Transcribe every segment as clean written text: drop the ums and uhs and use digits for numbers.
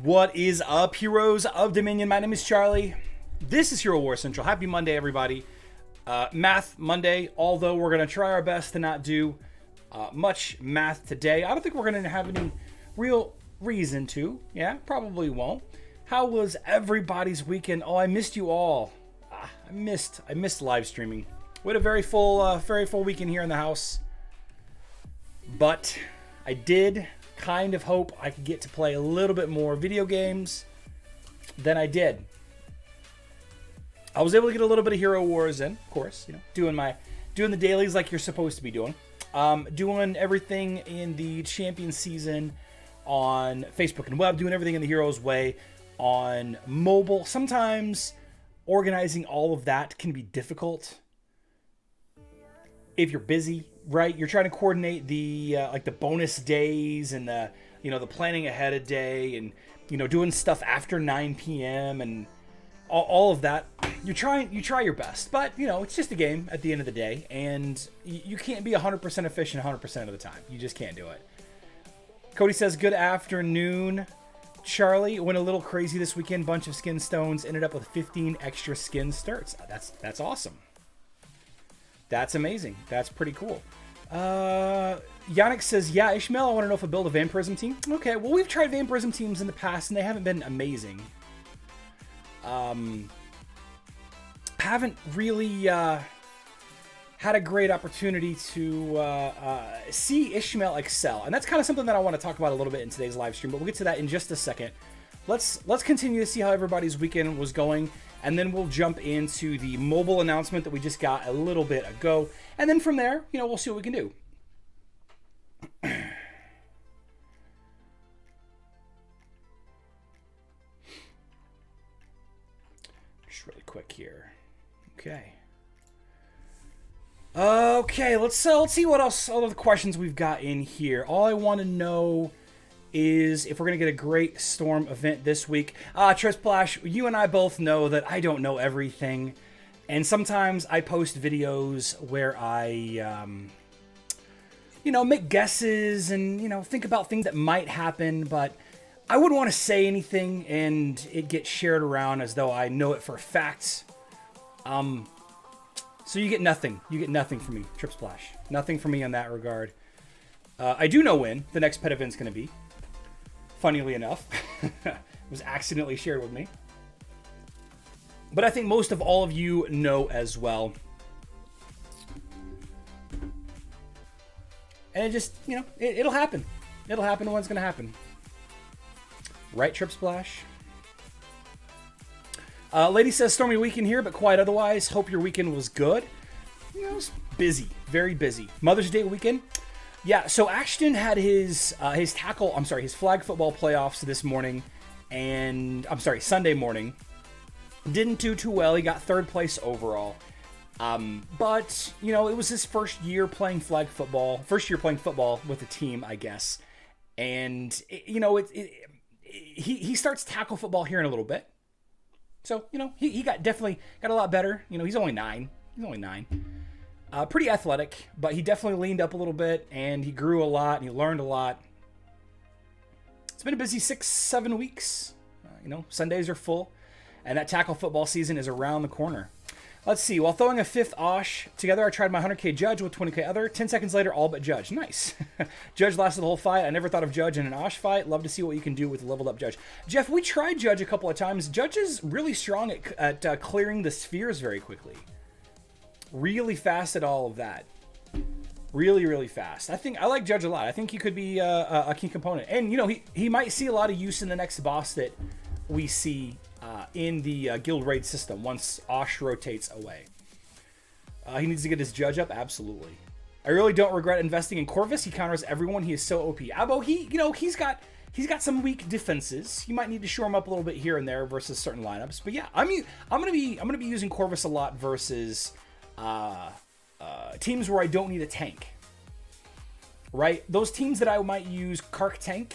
What is up, heroes of Dominion? My name is Charlie. This is Hero War Central. Happy Monday, everybody. Math Monday, although we're going to try our best to not do much math today. I don't think we're going to have any real reason to. Yeah, probably won't. How was everybody's weekend? Oh, I missed you all. I missed live streaming. We had a very full weekend here in the house. But I did kind of hope I could get to play a little bit more video games than I did. I was able to get a little bit of Hero Wars in, of course, doing the dailies like you're supposed to be doing. Doing everything in the champion season on Facebook and web, doing everything in the Heroes way on mobile. Sometimes organizing all of that can be difficult if you're busy, right? You're trying to coordinate the like the bonus days and the planning ahead of day and doing stuff after 9 p.m. and all of that. You try your best, but it's just a game at the end of the day, and you can't be 100% efficient 100% of the time. You just can't do it. Cody says, good afternoon, Charlie. Went a little crazy this weekend. Bunch of skin stones. Ended up with 15 extra skin starts. That's awesome. That's amazing. That's pretty cool. Yannick says, yeah, Ishmael, I want to know if I build a vampirism team. Okay, well, we've tried vampirism teams in the past, and they haven't been amazing. Haven't really had a great opportunity to see Ishmael excel, and that's kind of something that I want to talk about a little bit in today's live stream, but we'll get to that in just a second. Let's continue to see how everybody's weekend was going, and then we'll jump into the mobile announcement that we just got a little bit ago, and then from there, we'll see what we can do. Just really quick here. Okay, let's see what else, all of the questions we've got in here. All I want to know is if we're going to get a great Storm event this week. Trisplash, you and I both know that I don't know everything. And sometimes I post videos where I, make guesses and, think about things that might happen. But I wouldn't want to say anything and it gets shared around as though I know it for a fact. So you get nothing. You get nothing from me, Tripsplash. Nothing from me in that regard. I do know when the next pet event's going to be. Funnily enough. It was accidentally shared with me. But I think most of all of you know as well. And it just, it'll happen. It'll happen when it's going to happen. Right, Tripsplash? Lady says, stormy weekend here, but quiet otherwise. Hope your weekend was good. It was busy. Very busy. Mother's Day weekend. Yeah, so Ashton had his flag football playoffs this morning. And, Sunday morning. Didn't do too well. He got third place overall. But, it was his first year playing flag football. First year playing football with a team, I guess. And, he starts tackle football here in a little bit. So, he definitely got a lot better. He's only 9. Pretty athletic, but he definitely leaned up a little bit, and he grew a lot, and he learned a lot. It's been a busy 6-7 weeks. Sundays are full, and that tackle football season is around the corner. Let's see. While throwing a 5th Osh together, I tried my 100k Judge with 20k other. 10 seconds later, all but Judge. Nice. Judge lasted the whole fight. I never thought of Judge in an Osh fight. Love to see what you can do with a leveled up Judge. Jeff, we tried Judge a couple of times. Judge is really strong at clearing the spheres very quickly. Really fast at all of that. Really, really fast. I like Judge a lot. I think he could be a key component. And, he might see a lot of use in the next boss that we see in the guild raid system once Osh rotates away. He needs to get his Judge up, absolutely. I really don't regret investing in Corvus. He counters everyone. He is so OP. Abo, he's got some weak defenses. You might need to shore him up a little bit here and there versus certain lineups. But yeah, I'm gonna be using Corvus a lot versus teams where I don't need a tank. Right, those teams that I might use Kark tank.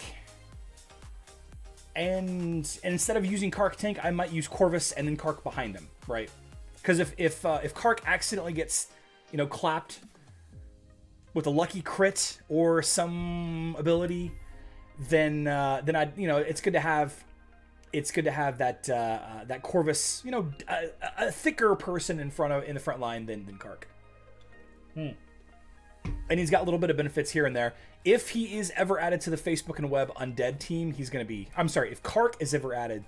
And instead of using Kark tank, I might use Corvus and then Kark behind him, right? Because if Kark accidentally gets, clapped with a lucky crit or some ability, then I, it's good to have that that Corvus, a thicker person in the front line than Kark. And he's got a little bit of benefits here and there. If he is ever added to the Facebook and Web Undead team, he's going to be... if Kark is ever added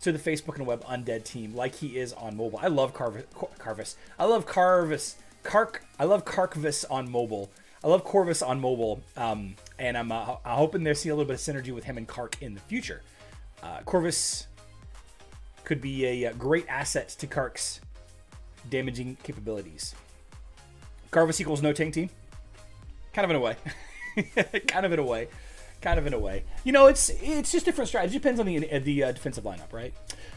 to the Facebook and Web Undead team like he is on mobile. I love Carvis. I love Carvis. I love Karkvis on mobile. I love Corvus on mobile. And I'm hoping to see a little bit of synergy with him and Kark in the future. Corvus could be a great asset to Kark's damaging capabilities. Carvis equals no tank team. Kind of in a way. kind of in a way. It's just different strategy. It depends on the defensive lineup, right?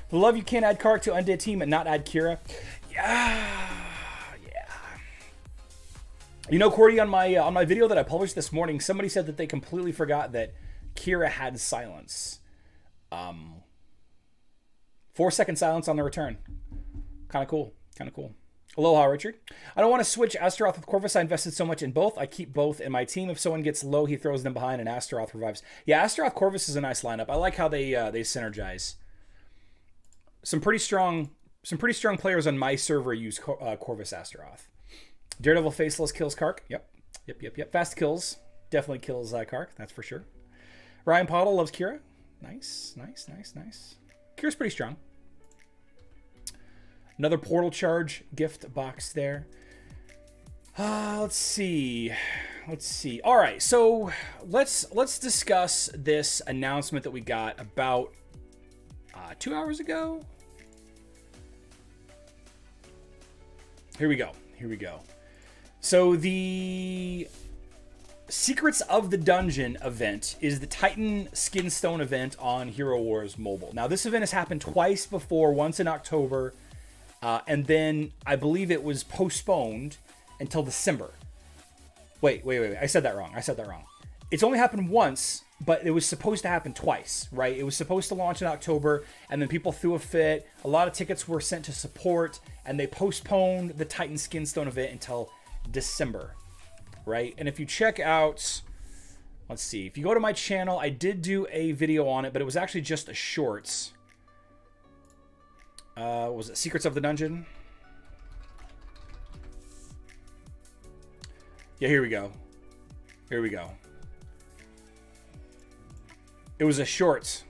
For love, you can't add Kark to Undead team and not add Kira. Yeah. Cordy, on my video that I published this morning, somebody said that they completely forgot that Kira had silence. 4-second silence on the return. Kind of cool. Kind of cool. Aloha, Richard. I don't want to switch Astaroth with Corvus. I invested so much in both. I keep both in my team. If someone gets low, he throws them behind and Astaroth revives. Yeah, Astaroth Corvus is a nice lineup. I like how they synergize. Some pretty strong players on my server use Corvus Astaroth. Daredevil Faceless kills Kark. Yep. Fast kills. Definitely kills Kark. That's for sure. Ryan Pottle loves Kira. Nice. Kira's pretty strong. Another portal charge gift box there. Let's see. All right, so let's discuss this announcement that we got about 2 hours ago. Here we go. So the Secrets of the Dungeon event is the Titan Skinstone event on Hero Wars Mobile. Now, this event has happened twice before, once in October, and then I believe it was postponed until December. Wait. I said that wrong. It's only happened once, but it was supposed to happen twice, right? It was supposed to launch in October, and then people threw a fit. A lot of tickets were sent to support, and they postponed the Titan Skinstone event until December, right? And if you check out, let's see, if you go to my channel, I did do a video on it, but it was actually just a shorts. Was it Secrets of the Dungeon? Yeah, here we go. It was a shorts.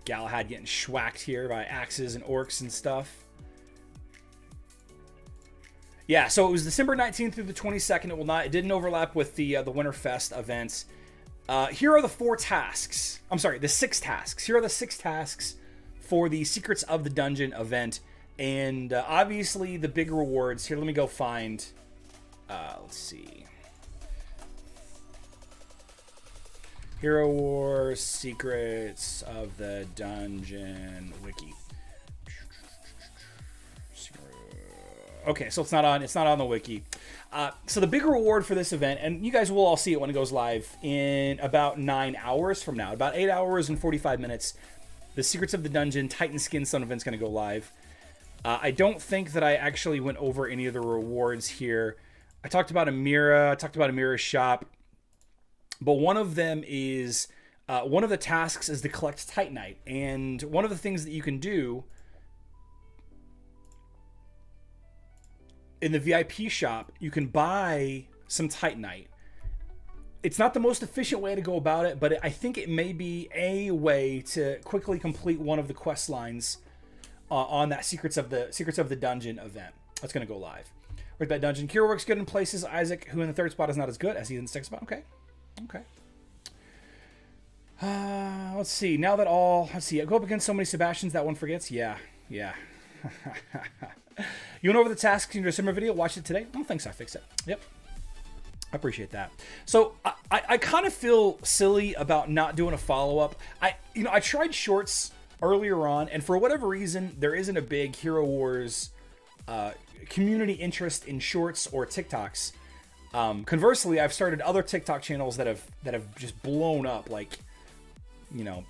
Galahad getting schwacked here by axes and orcs and stuff. Yeah, so it was December 19th through the 22nd. It didn't overlap with the Winterfest events. Here are the 4 tasks. I'm sorry, the 6 tasks. Here are the 6 tasks for the Secrets of the Dungeon event. And obviously the big rewards. Here, let me go find... let's see. Hero Wars Secrets of the Dungeon wiki. Okay, so it's not on the wiki. So the big reward for this event, and you guys will all see it when it goes live in about 9 hours from now, about 8 hours and 45 minutes. The Secrets of the Dungeon Titan Skinstone event's going to go live. I don't think that I actually went over any of the rewards here. I talked about Amira. I talked about Amira's shop. But one of them is, one of the tasks is to collect Titanite. And one of the things that you can do in the VIP shop, you can buy some Titanite. It's not the most efficient way to go about it, but I think it may be a way to quickly complete one of the quest lines on that Secrets of the Dungeon event. That's going to go live. With that dungeon, Kira works good in places. Isaac, who in the 3rd spot is not as good as he's in the 6th spot. Okay. Let's see. I go up against so many Sebastians that one forgets. Yeah. You went over the tasks in your December video. Watched it today. Oh, thanks. I fixed it. Yep. I appreciate that. So I kind of feel silly about not doing a follow-up. I tried shorts earlier on, and for whatever reason, there isn't a big Hero Wars community interest in shorts or TikToks. Conversely, I've started other TikTok channels that have just blown up, like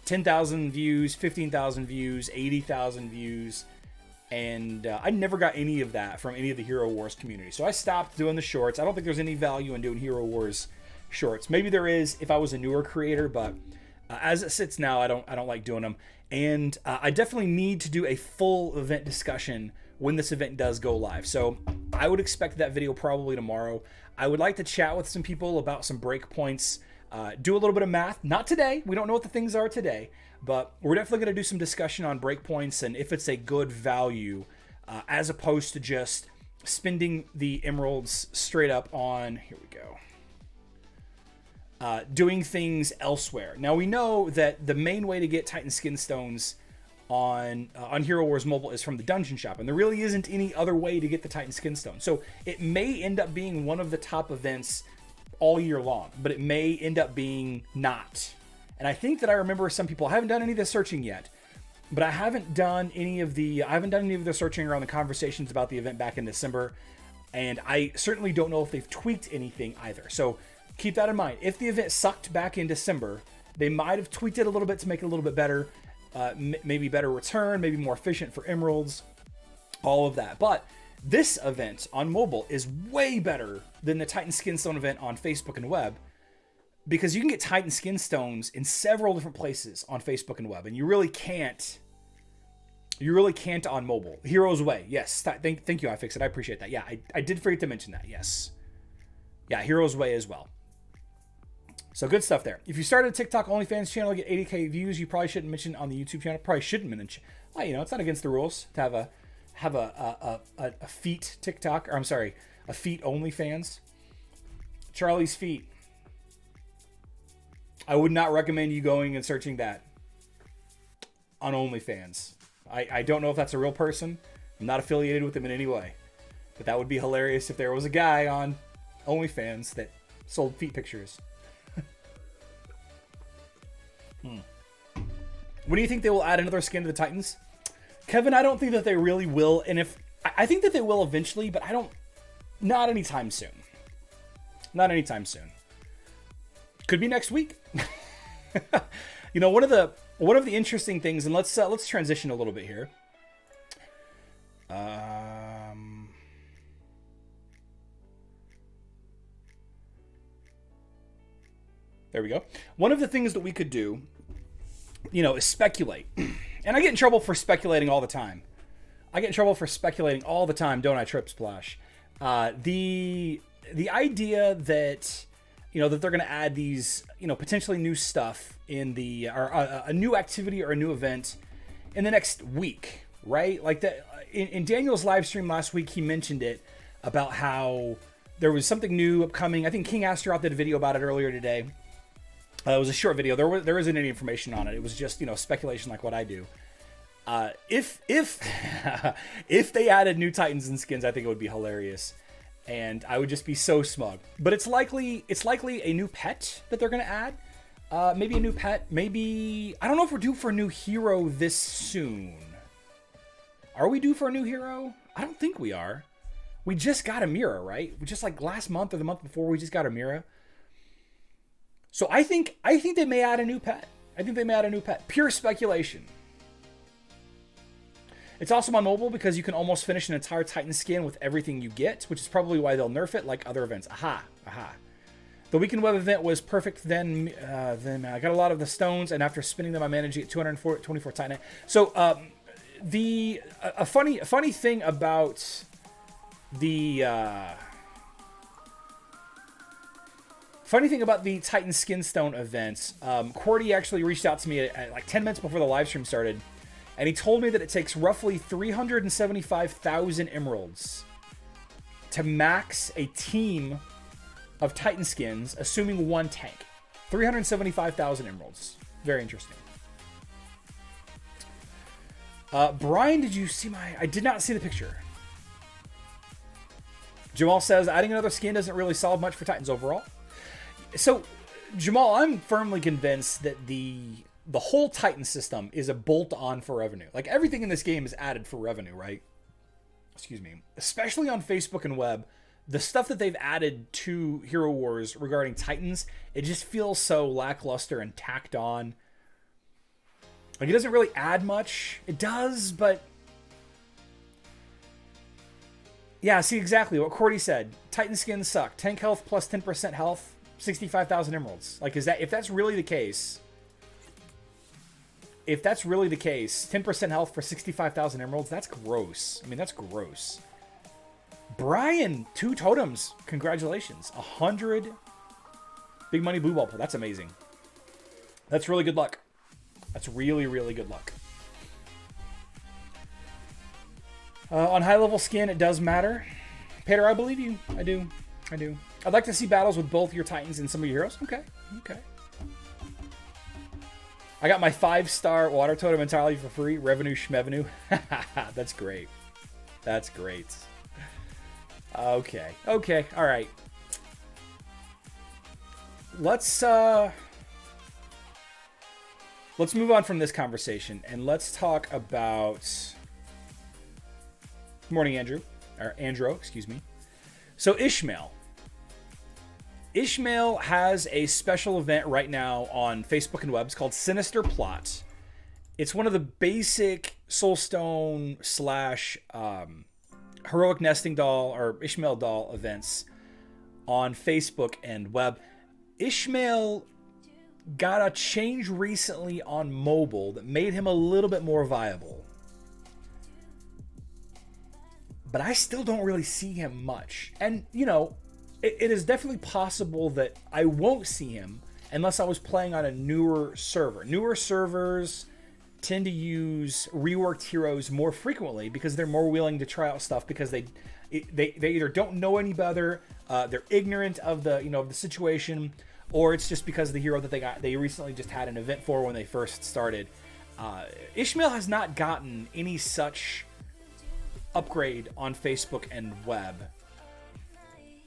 10,000 views, 15,000 views, 80,000 views. And I never got any of that from any of the Hero Wars community. So I stopped doing the shorts. I don't think there's any value in doing Hero Wars shorts. Maybe there is if I was a newer creator, but as it sits now, I don't like doing them. And I definitely need to do a full event discussion when this event does go live. So I would expect that video probably tomorrow. I would like to chat with some people about some breakpoints, do a little bit of math. Not today. We don't know what the things are today. But we're definitely going to do some discussion on breakpoints and if it's a good value, as opposed to just spending the emeralds straight up on, here we go, doing things elsewhere. Now we know that the main way to get Titan Skinstones on Hero Wars Mobile is from the dungeon shop, and there really isn't any other way to get the Titan Skinstone. So it may end up being one of the top events all year long, but it may end up being not. And I think that I remember some people, I haven't done any of the searching yet, but I haven't done any of the searching around the conversations about the event back in December. And I certainly don't know if they've tweaked anything either. So keep that in mind. If the event sucked back in December, they might have tweaked it a little bit to make it a little bit better. maybe better return, maybe more efficient for emeralds, all of that. But this event on mobile is way better than the Titan Skinstone event on Facebook and web, because you can get Titan Skinstones in several different places on Facebook and web, and you really can't on mobile. Hero's Way, yes. Thank you, iFixit. I appreciate that. Yeah, I did forget to mention that, yes. Yeah, Hero's Way as well. So good stuff there. If you started a TikTok OnlyFans channel, get 80K views, you probably shouldn't mention on the YouTube channel. Probably shouldn't mention. Well, you know, it's not against the rules to have a feet TikTok, or I'm sorry, a feet OnlyFans. Charlie's feet. I would not recommend you going and searching that on OnlyFans. I don't know if that's a real person. I'm not affiliated with them in any way. But that would be hilarious if there was a guy on OnlyFans that sold feet pictures. When do you think they will add another skin to the Titans? Kevin, I don't think that they really will. And I think that they will eventually, but not anytime soon. Not anytime soon. Could be next week. You know, one of the interesting things, and let's transition a little bit here. There we go. One of the things that we could do, you know, is speculate. And I get in trouble for speculating all the time. Don't I, Trip Splash? The idea that, you know, that they're going to add these, you know, potentially new stuff in the, or a new activity or a new event in the next week, right? Like that in Daniel's live stream last week, he mentioned it about how there was something new upcoming. I think King Asteroth did a video about it earlier today. It was a short video. There isn't any information on it. It was just, you know, speculation like what I do. If if they added new Titans and skins, I think it would be hilarious. And I would just be so smug. But it's likely a new pet that they're going to add. Maybe a new pet. Maybe, I don't know if we're due for a new hero this soon. Are we due for a new hero? I don't think we are. We just got a Mira, right? We just like last month or the month before, we just got a Mira. So I think they may add a new pet. Pure speculation. It's awesome on mobile because you can almost finish an entire Titan skin with everything you get, which is probably why they'll nerf it like other events. Aha. The weekend web event was perfect. Then I got a lot of the stones, and after spinning them, I managed to get 224 Titan. So a funny thing about the Titan Skinstone events, Cordy actually reached out to me at like 10 minutes before the live stream started. And he told me that it takes roughly 375,000 emeralds to max a team of Titan skins, assuming one tank. 375,000 emeralds. Very interesting. Brian, did you see I did not see the picture. Jamal says, adding another skin doesn't really solve much for Titans overall. So, Jamal, I'm firmly convinced that the whole Titan system is a bolt-on for revenue. Like, everything in this game is added for revenue, right? Excuse me. Especially on Facebook and web, the stuff that they've added to Hero Wars regarding Titans, it just feels so lackluster and tacked on. Like, it doesn't really add much. It does, but... Yeah, see exactly what Cordy said. Titan skins suck. Tank health plus 10% health, 65,000 emeralds. Like, if that's really the case... If that's really the case, 10% health for 65,000 emeralds, that's gross. I mean, that's gross. Brian, 2 totems. Congratulations. 100 big money blue ball pull. That's amazing. That's really good luck. That's really, really good luck. On high level skin, it does matter. Peter, I believe you. I do. I'd like to see battles with both your Titans and some of your heroes. Okay. I got my 5-star water totem entirely for free. Revenue schmevenue. That's great. Okay. All right. Let's move on from this conversation and let's talk about... Good morning, Andrew. Or Andro, excuse me. So Ishmael has a special event right now on Facebook and web. It's called Sinister Plot. It's one of the basic Soulstone slash Heroic Nesting Doll or Ishmael Doll events on Facebook and web. Ishmael got a change recently on mobile that made him a little bit more viable. But I still don't really see him much. And, you know, it is definitely possible that I won't see him unless I was playing on a newer server. Newer servers tend to use reworked heroes more frequently because they're more willing to try out stuff because they either don't know any better, they're ignorant of the the situation, or it's just because of the hero that they recently just had an event for when they first started. Ishmael has not gotten any such upgrade on Facebook and web.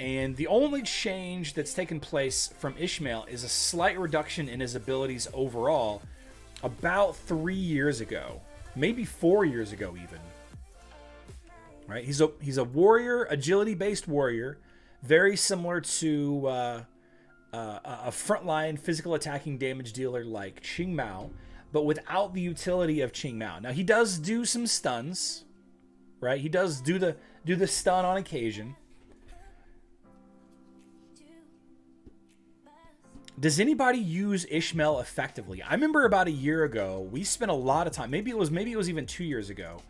And the only change that's taken place from Ishmael is a slight reduction in his abilities overall about 3 years ago, maybe 4 years ago even. Right? He's a warrior, agility-based warrior, very similar to a frontline physical attacking damage dealer like Qing Mao, but without the utility of Qing Mao. Now he does do some stuns, right? He does do the stun on occasion. Does anybody use Ishmael effectively? I remember about a year ago, we spent a lot of time. Maybe it was even 2 years ago.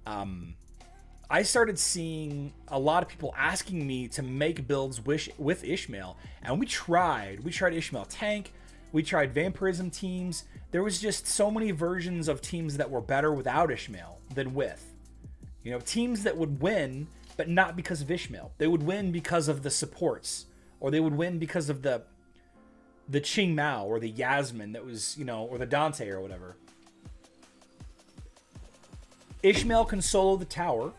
I started seeing a lot of people asking me to make builds with Ishmael, and we tried Ishmael tank, we tried vampirism teams. There was just so many versions of teams that were better without Ishmael than with. Teams that would win, but not because of Ishmael. They would win because of the supports, or they would win because of the Qing Mao or the Yasmin that was, or the Dante or whatever. Ishmael can solo the tower.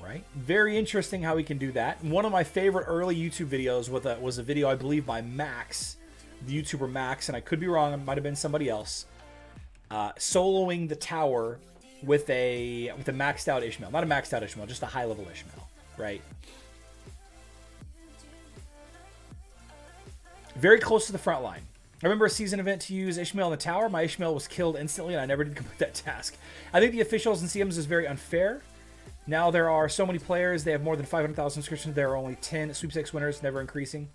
Right? Very interesting how he can do that. One of my favorite early YouTube videos was a video, I believe, by Max, the YouTuber Max, and I could be wrong, it might have been somebody else, soloing the tower with a maxed out Ishmael. Not a maxed out Ishmael, just a high level Ishmael, right? Very close to the front line. I remember a season event to use Ishmael in the tower. My Ishmael was killed instantly, and I never did complete that task. I think the officials and CMs is very unfair. Now there are so many players, they have more than 500,000 subscriptions. There are only 10 Sweepstakes Winners, never increasing.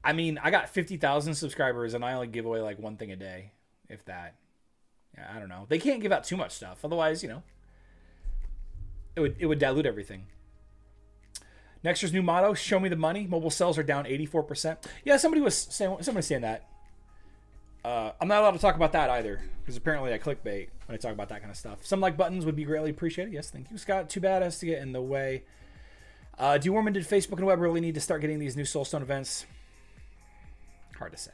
I mean, I got 50,000 subscribers, and I only give away like one thing a day, if that. Yeah, I don't know. They can't give out too much stuff. Otherwise, it would dilute everything. Next year's new motto, show me the money. Mobile sales are down 84%. Yeah, somebody was saying that. I'm not allowed to talk about that either, because apparently I clickbait when I talk about that kind of stuff. Some like buttons would be greatly appreciated. Yes, thank you, Scott. Too bad has to get in the way. Do Warman, did Facebook and web really need to start getting these new Soulstone events? Hard to say.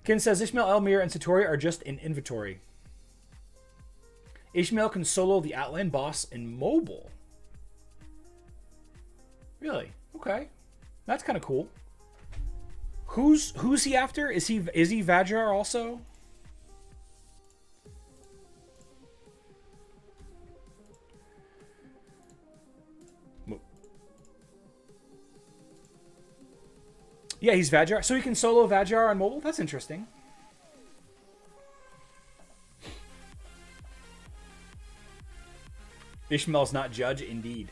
Ken says Ishmael, Elmir, and Satori are just in inventory. Ishmael can solo the Outland boss in mobile. Really? Okay. That's kind of cool. Who's he after? Is he Vajrar also? Yeah, he's Vajrar. So he can solo Vajrar on mobile? That's interesting. Ishmael's not judge, indeed.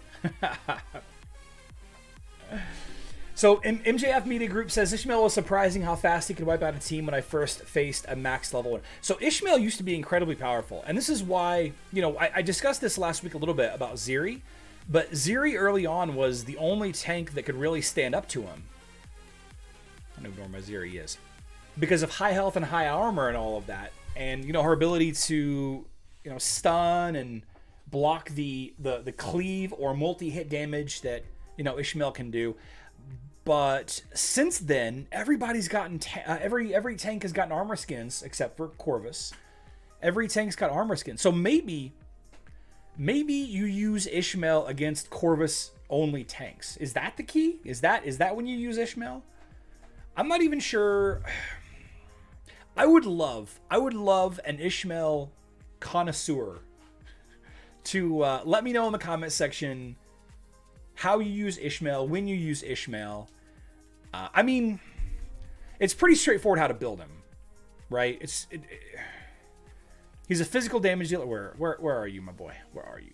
So MJF Media Group says Ishmael was surprising how fast he could wipe out a team when I first faced a max level one. So Ishmael used to be incredibly powerful, and this is why I discussed this last week a little bit about Ziri, but Ziri early on was the only tank that could really stand up to him. I don't know where my Ziri is, because of high health and high armor and all of that, and her ability to stun and block the cleave or multi-hit damage that Ishmael can do. But since then, everybody's gotten every tank has gotten armor skins except for Corvus. Every tank's got armor skins. So maybe you use Ishmael against Corvus only tanks. Is that the key? Is that when you use Ishmael? I'm not even sure. I would love an Ishmael connoisseur to let me know in the comment section how you use Ishmael, when you use Ishmael. I mean, it's pretty straightforward how to build him. right? He's a physical damage dealer. Where are you, my boy? Where are you?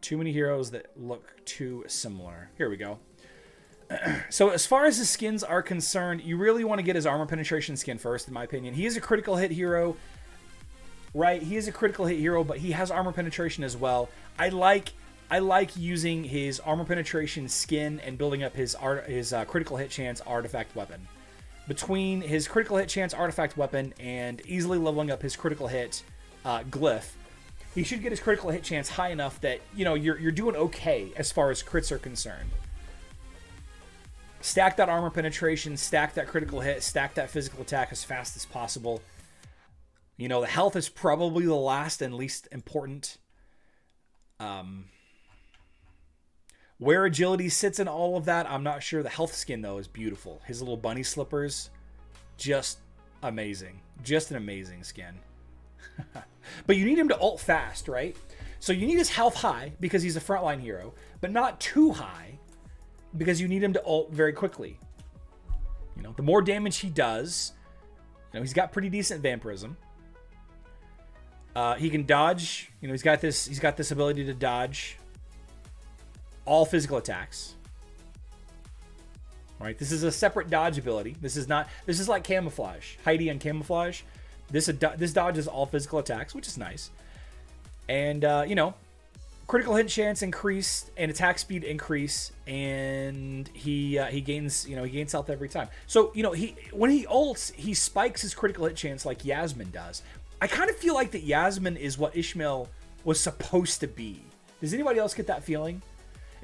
Too many heroes that look too similar. Here we go. So as far as his skins are concerned, you really want to get his armor penetration skin first, in my opinion. He is a critical hit hero, right? He is a critical hit hero, but he has armor penetration as well. I like using his armor penetration skin and building up his critical hit chance artifact weapon. Between his critical hit chance artifact weapon and easily leveling up his critical hit glyph, he should get his critical hit chance high enough that, you know, you're doing okay as far as crits are concerned. Stack that armor penetration, stack that critical hit, stack that physical attack as fast as possible. You know, the health is probably the last and least important. Where agility sits in all of that, I'm not sure. The health skin, though, is beautiful. His little bunny slippers, just amazing. Just an amazing skin. But you need him to ult fast, right? So you need his health high because he's a frontline hero, but not too high because you need him to ult very quickly. You know, the more damage he does, you know, he's got pretty decent vampirism. He can dodge. You know, he's got this ability to dodge all physical attacks. Right? This is a separate dodge ability. This is like camouflage. Heidi and camouflage. This dodges all physical attacks, which is nice. And you know, critical hit chance increased and attack speed increase, and he gains health every time. So, you know, when he ults, he spikes his critical hit chance like Yasmin does. I kind of feel like that Yasmin is what Ishmael was supposed to be. Does anybody else get that feeling?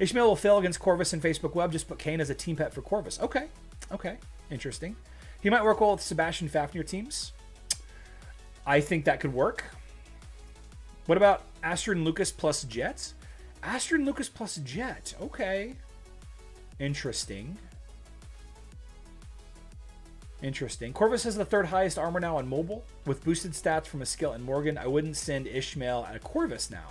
Ishmael will fail against Corvus in Facebook Web. Just put Kayn as a team pet for Corvus. Okay. Interesting. He might work well with Sebastian Fafnir teams. I think that could work. What about Astrid and Lucas plus Jet? Astrid and Lucas plus Jet. Okay. Interesting. Corvus has the third highest armor now on mobile, with boosted stats from a skill. And Morgan, I wouldn't send Ishmael at Corvus now.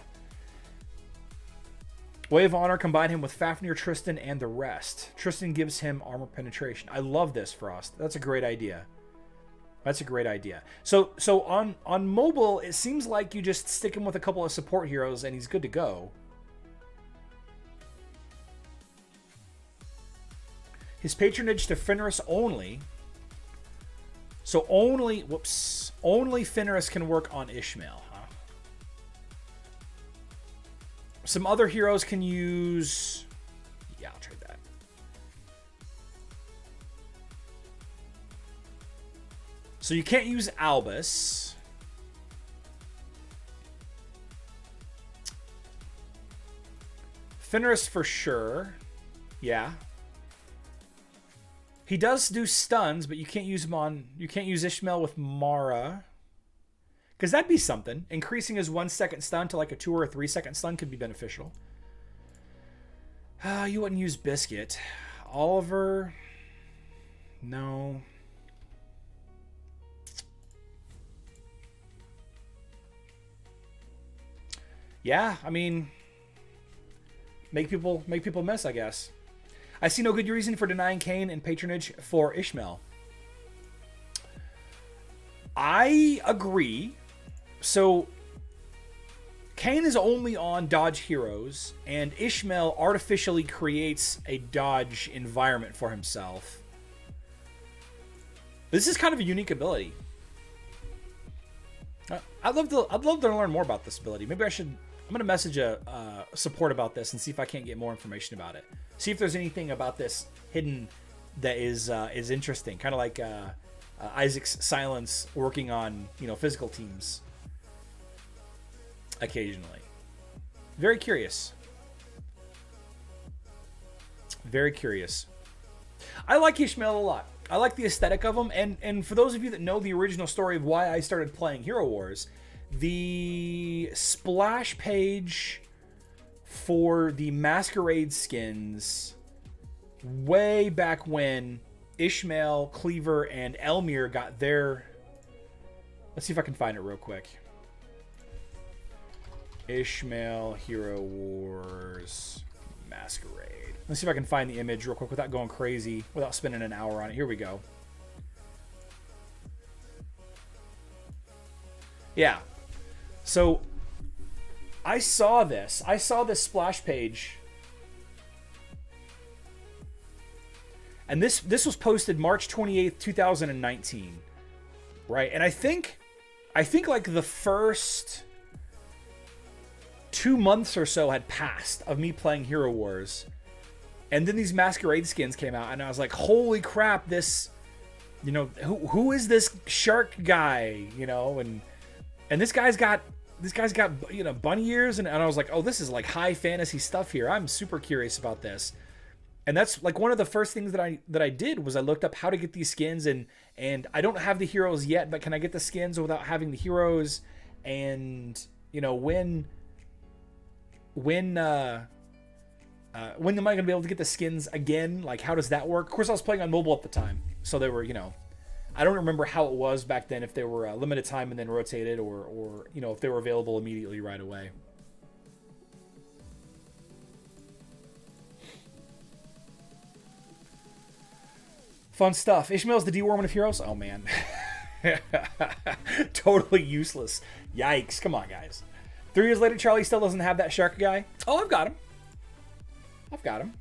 Way of Honor, combine him with Fafnir, Tristan, and the rest. Tristan gives him armor penetration. I love this, Frost. That's a great idea. So on mobile, it seems like you just stick him with a couple of support heroes and he's good to go. His patronage to Fenris only. So only Fenris can work on Ishmael, huh? Some other heroes can use... Yeah, I'll trade that. So you can't use Albus. Fenris for sure. Yeah. He does do stuns, but you can't use him on... You can't use Ishmael with Mara. Because that'd be something. Increasing his 1 second stun to like a 2 or a 3 second stun could be beneficial. You wouldn't use Biscuit. Oliver... No... Yeah, I mean, make people miss, I guess. I see no good reason for denying Kayn and patronage for Ishmael. I agree. So, Kayn is only on dodge heroes, and Ishmael artificially creates a dodge environment for himself. This is kind of a unique ability. I'd love to learn more about this ability. Maybe I'm going to message a support about this and see if I can't get more information about it. See if there's anything about this hidden that is interesting. Kind of like Isaac's silence working on, you know, physical teams occasionally. Very curious. Very curious. I like Ishmael a lot. I like the aesthetic of him. And for those of you that know the original story of why I started playing Hero Wars, the splash page for the Masquerade skins way back when Ishmael, Cleaver, and Elmir got their... Let's see if I can find it real quick. Ishmael Hero Wars Masquerade. Let's see if I can find the image real quick without going crazy, without spending an hour on it. Here we go. Yeah. So I saw this. I saw this splash page. And this was posted March 28th, 2019. Right? And I think like the first 2 months or so had passed of me playing Hero Wars. And then these Masquerade skins came out and I was like, holy crap, this, you know, who is this shark guy, you know, and this guy's got, you know, bunny ears, and I was like, oh, this is like high fantasy stuff here. I'm super curious about this. And that's like one of the first things that I did was I looked up how to get these skins, and I don't have the heroes yet, but can I get the skins without having the heroes? And you know, when am I gonna be able to get the skins again? Like, how does that work? Of course, I was playing on mobile at the time, so they were, you know, I don't remember how it was back then, if they were limited time and then rotated, or you know, if they were available immediately right away. Fun stuff. Ishmael's the D-Worm of Heroes? Oh, man. Totally useless. Yikes. Come on, guys. 3 years later, Charlie still doesn't have that shark guy. Oh, I've got him. I've got him.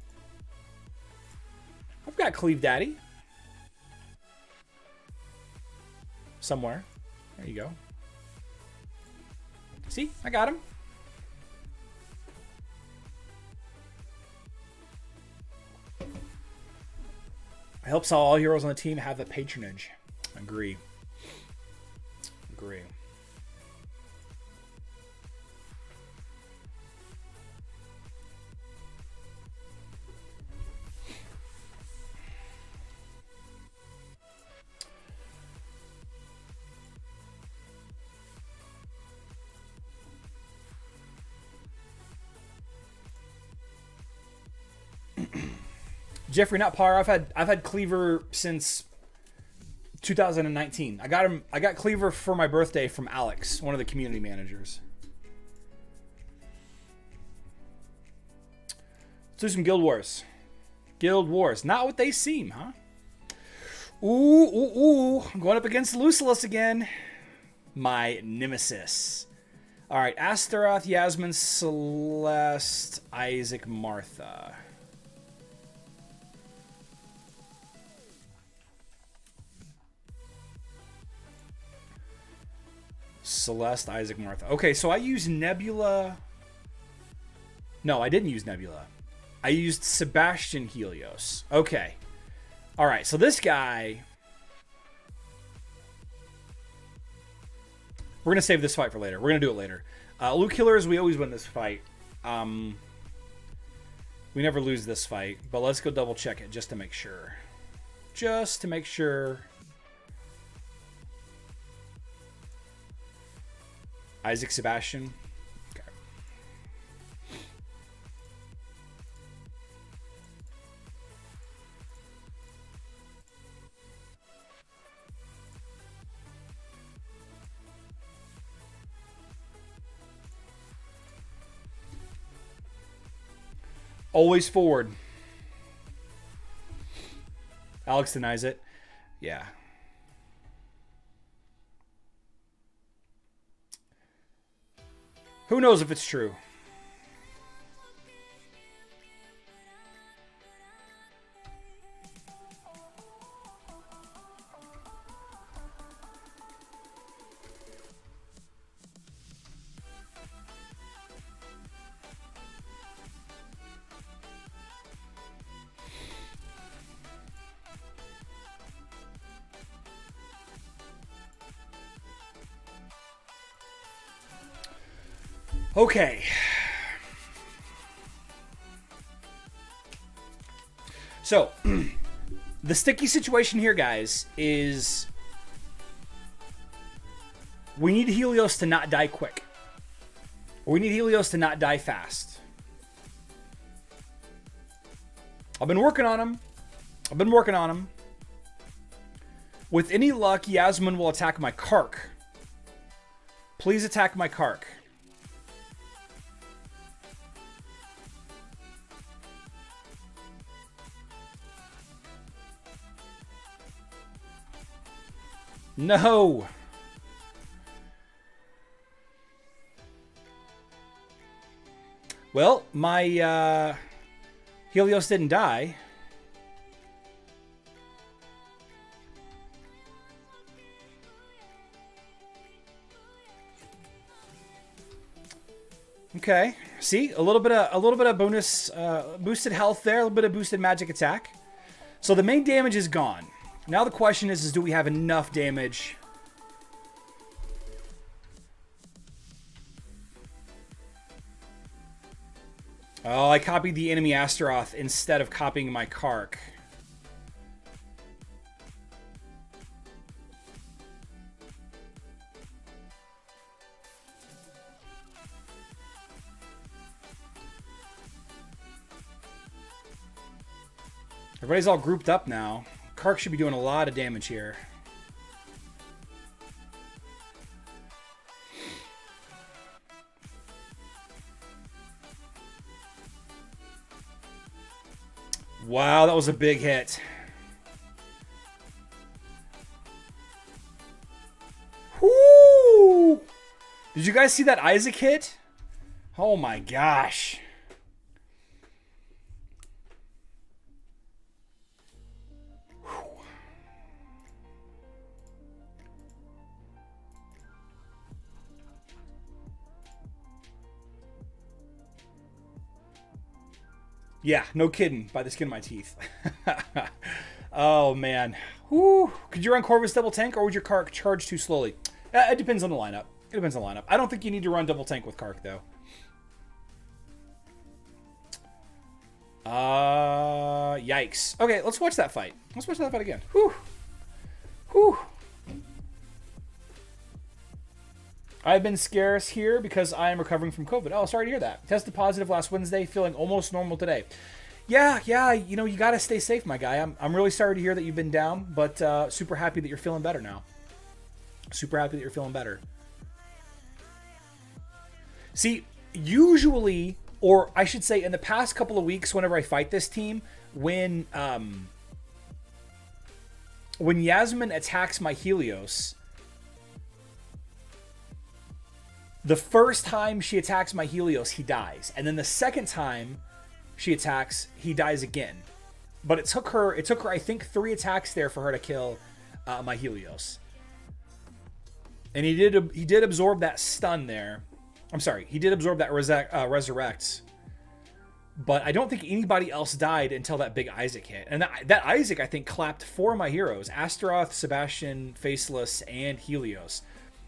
I've got Cleave Daddy. Somewhere. There you go. See? I got him. It helps all heroes on the team have the patronage. Agree. Agree. Jeffrey, not Par. I've had Cleaver since 2019. I got Cleaver for my birthday from Alex, one of the community managers. Let's do some Guild Wars. Guild Wars. Not what they seem, huh? Ooh. I'm going up against Lucius again. My nemesis. All right. Astaroth, Yasmin, Celeste, Isaac, Martha. Celeste, Isaac, Martha. Okay, so I used Nebula. No, I didn't use Nebula. I used Sebastian Helios. Okay. All right, so this guy... We're going to save this fight for later. We're going to do it later. Luke Killers, we always win this fight. We never lose this fight, but let's go double check it just to make sure. Just to make sure... Isaac, Sebastian. Okay. Always forward. Alex denies it. Yeah. Who knows if it's true? Okay. So, the sticky situation here, guys, is we need Helios to not die quick. We need Helios to not die fast. I've been working on him. With any luck, Yasmin will attack my Kark. Please attack my Kark. No. Well, my Helios didn't die. Okay. See, a little bit of bonus boosted health there, a little bit of boosted magic attack. So the main damage is gone. Now the question is do we have enough damage? Oh, I copied the enemy Astaroth instead of copying my Kark. Everybody's all grouped up now. Kark should be doing a lot of damage here. Wow, that was a big hit. Whoo! Did you guys see that Isaac hit? Oh my gosh. Yeah, no kidding. By the skin of my teeth. Oh, man. Whew. Could you run Corvus double tank, or would your Kark charge too slowly? It depends on the lineup. It depends on the lineup. I don't think you need to run double tank with Kark, though. Yikes. Okay, let's watch that fight. Let's watch that fight again. Whew. Whew. I've been scarce here because I am recovering from COVID. Oh, sorry to hear that. Tested positive last Wednesday, feeling almost normal today. Yeah, you know, you got to stay safe, my guy. I'm really sorry to hear that you've been down, but super happy that you're feeling better now. Super happy that you're feeling better. See, usually, or I should say in the past couple of weeks, whenever I fight this team, when Yasmin attacks my Helios, the first time she attacks my Helios, he dies. And then the second time she attacks, he dies again. But it took her, I think, 3 attacks there for her to kill my Helios. And he did absorb that stun there. I'm sorry, he did absorb that resurrect. But I don't think anybody else died until that big Isaac hit. And that Isaac, I think, clapped 4 of my heroes. Astaroth, Sebastian, Faceless, and Helios.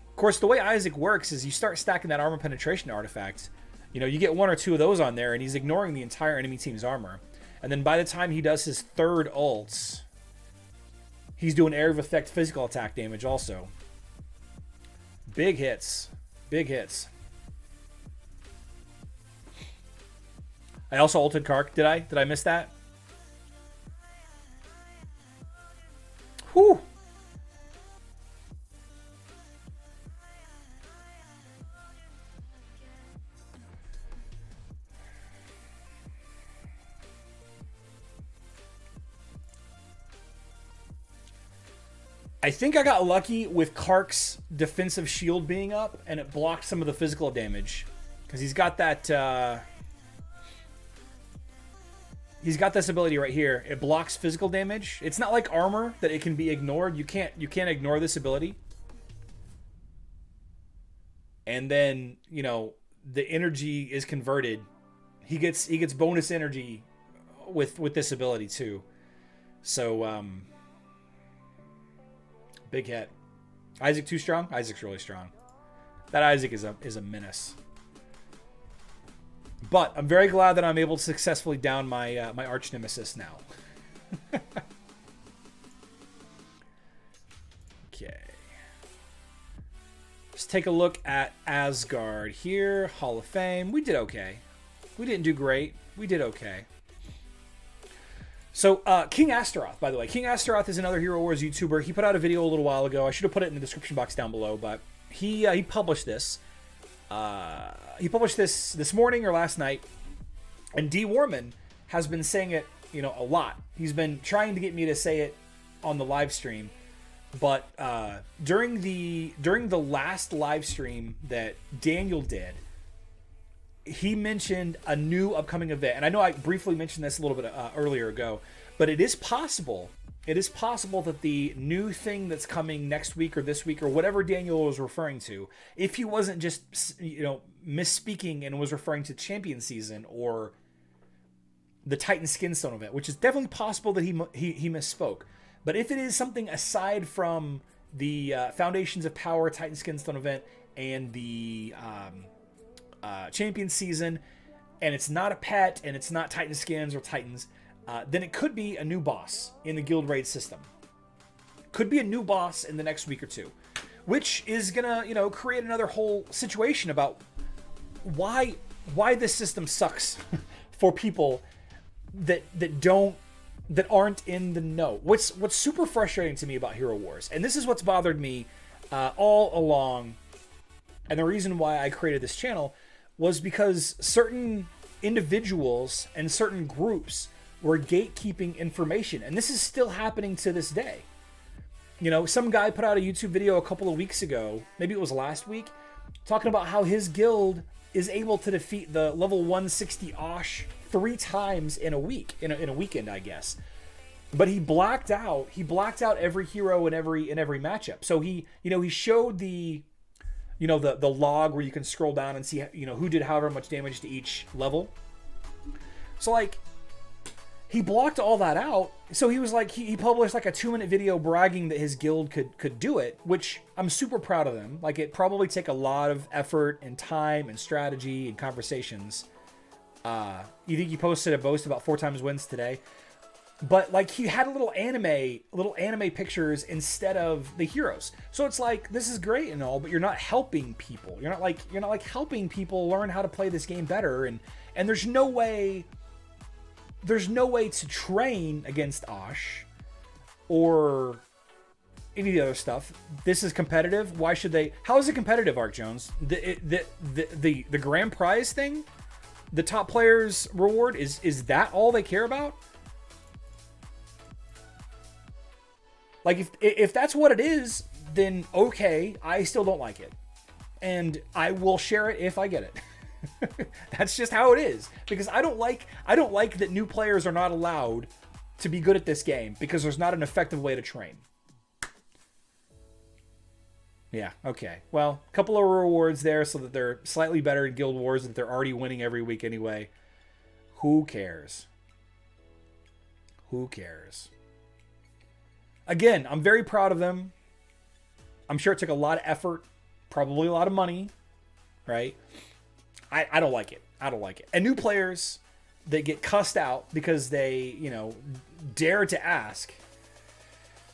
Of course, the way Isaac works is you start stacking that armor penetration artifact. You know, you get 1 or 2 of those on there, and he's ignoring the entire enemy team's armor. And then by the time he does his 3rd ult, he's doing area of effect physical attack damage also. Big hits. Big hits. I also ulted Kark. Did I? Did I miss that? Whew. I think I got lucky with Kark's defensive shield being up, and it blocked some of the physical damage. Because he's got that... he's got this ability right here. It blocks physical damage. It's not like armor that it can be ignored. You can't ignore this ability. And then, you know, the energy is converted. He gets bonus energy with this ability too. So big hit. Isaac too strong? Isaac's really strong. That Isaac is a menace. But I'm very glad that I'm able to successfully down my my arch nemesis now. Okay. Let's take a look at Asgard here. Hall of Fame. We did okay. We didn't do great. We did okay. So, King Astaroth, by the way. King Astaroth is another Hero Wars YouTuber. He put out a video a little while ago. I should have put it in the description box down below, but he published this. He published this morning or last night, and D. Warman has been saying it, you know, a lot. He's been trying to get me to say it on the live stream. But during the last live stream that Daniel did, he mentioned a new upcoming event. And I know I briefly mentioned this a little bit earlier ago, but it is possible. It is possible that the new thing that's coming next week or this week or whatever Daniel was referring to, if he wasn't just, misspeaking and was referring to Champion Season or the Titan Skinstone event, which is definitely possible that he misspoke. But if it is something aside from the Foundations of Power Titan Skinstone event and the Champion Season, and it's not a pet and it's not Titan Skins or Titans, then it could be a new boss in the Guild Raid system. Could be a new boss in the next week or two, which is gonna, create another whole situation about why this system sucks for people that aren't in the know. What's super frustrating to me about Hero Wars, and this is what's bothered me all along, and the reason why I created this channel was because certain individuals and certain groups were gatekeeping information, and this is still happening to this day. Some guy put out a YouTube video a couple of weeks ago, maybe it was last week, talking about how his guild is able to defeat the level 160 Osh 3 times in a week, in a weekend, I guess. But he blacked out every hero in every matchup. So he showed the log where you can scroll down and see who did however much damage to each level. So he blocked all that out. So he was he published a 2-minute video bragging that his guild could do it, which I'm super proud of them. It probably take a lot of effort and time and strategy and conversations. You think he posted a boast about 4 times wins today? But he had little anime pictures instead of the heroes. So it's this is great and all, but you're not helping people. You're not helping people learn how to play this game better. And there's no way to train against Osh or any of the other stuff. This is competitive. Why should they? How is it competitive, Arc Jones? The grand prize thing, the top players reward, is that all they care about? If that's what it is, then okay, I still don't like it. And I will share it if I get it. That's just how it is. Because I don't like that new players are not allowed to be good at this game because there's not an effective way to train. Yeah, okay. Well, a couple of rewards there so that they're slightly better in Guild Wars, that they're already winning every week anyway. Who cares? Who cares? Again, I'm very proud of them. I'm sure it took a lot of effort, probably a lot of money, right? I don't like it. I don't like it. And new players that get cussed out because they, dare to ask,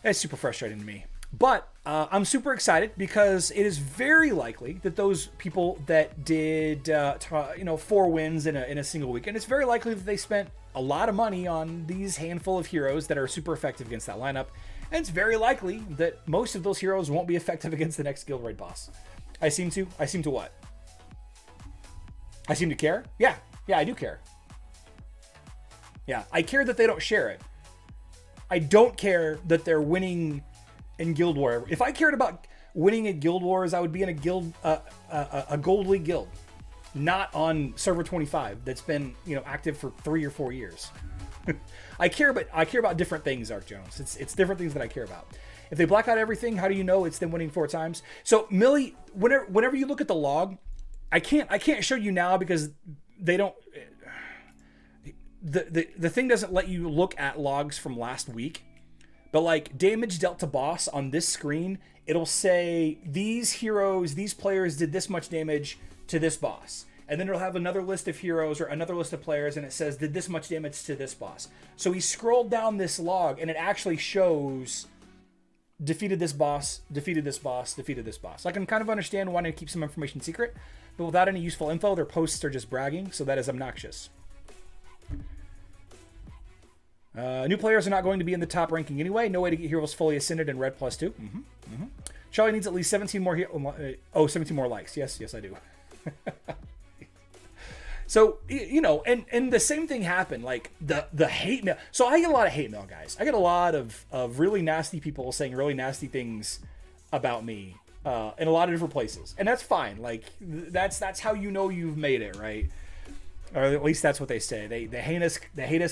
that's super frustrating to me. But I'm super excited because it is very likely that those people that did, 4 wins in a single weekend, it's very likely that they spent a lot of money on these handful of heroes that are super effective against that lineup. And it's very likely that most of those heroes won't be effective against the next Guild Raid boss. I seem to what? I seem to care? Yeah, I do care. Yeah, I care that they don't share it. I don't care that they're winning in Guild War. If I cared about winning in Guild Wars, I would be in a guild, a Gold League guild, not on server 25 that's been active for 3 or 4 years. I care about different things, Arc Jones. It's different things that I care about. If they black out everything, how do you know it's them winning 4 times? So Millie, whenever you look at the log, I can't show you now because they don't. The thing doesn't let you look at logs from last week. But damage dealt to boss on this screen, it'll say these heroes, these players did this much damage to this boss. And then it'll have another list of heroes or another list of players, and it says did this much damage to this boss. So he scrolled down this log, and it actually shows defeated this boss, defeated this boss, defeated this boss. I can kind of understand wanting to keep some information secret, but without any useful info, their posts are just bragging, so that is obnoxious. New players are not going to be in the top ranking anyway. No way to get heroes fully ascended in red +2. Charlie needs at least 17 more 17 more likes. Yes, I do. So, you know, and the same thing happened, like the hate mail. So I get a lot of hate mail, guys. I get a lot of really nasty people saying really nasty things about me in a lot of different places. And that's fine. Like, that's how you know you've made it, right? Or at least that's what they say. They hate us